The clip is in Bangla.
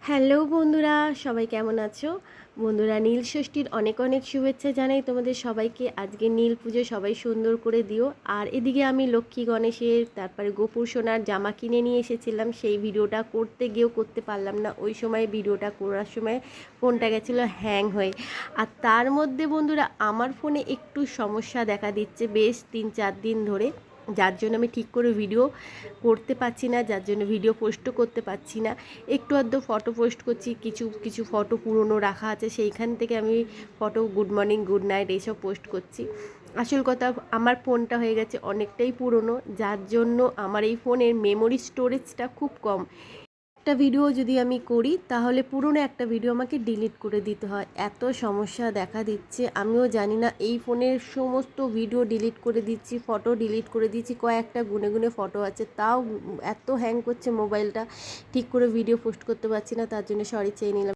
হ্যালো বন্ধুরা, সবাই কেমন আছো? বন্ধুরা, নীল ষষ্ঠীর অনেক অনেক শুভেচ্ছা জানাই তোমাদের সবাইকে। আজকে নীল পুজো সবাই সুন্দর করে দিও। আর এদিকে আমি লক্ষ্মী গণেশের তারপরে গোপুর সোনার জামা কিনে নিয়ে এসেছিলাম, সেই ভিডিওটা করতে গিয়েও করতে পারলাম না। ওই সময় ভিডিওটা করার সময় ফোনটা গেছিলো হ্যাং হয়ে। আর তার মধ্যে বন্ধুরা আমার ফোনে একটু সমস্যা দেখা দিচ্ছে বেশ 3-4 দিন ধরে, যার জন্য আমি ঠিক করে ভিডিও করতে পারছি না, যার জন্য ভিডিও পোস্টও করতে পারছি না। একটু আধটু ফটো পোস্ট করছি, কিছু কিছু ফটো পুরনো রাখা আছে সেইখান থেকে আমি photo good morning good night এইসব পোস্ট করছি। আসল কথা, আমার ফোনটা হয়ে গেছে অনেকটাই পুরনো, যার জন্য আমার এই ফোনের মেমোরি স্টোরেজটা খুব কম। একটা ভিডিও যদি আমি করি তাহলে পুরনো একটা ভিডিও আমাকে ডিলিট করে দিতে হয়, এত সমস্যা দেখা দিচ্ছে। আমিও জানি না, এই ফোনের সমস্ত ভিডিও ডিলিট করে দিচ্ছি, ফটো ডিলিট করে দিচ্ছি, কয়েকটা গুনে গুনে ফটো আছে, তাও এত হ্যাং করছে মোবাইলটা, ঠিক করে ভিডিও পোস্ট করতে পারছি না। তার জন্য সরি চেয়ে নিলাম।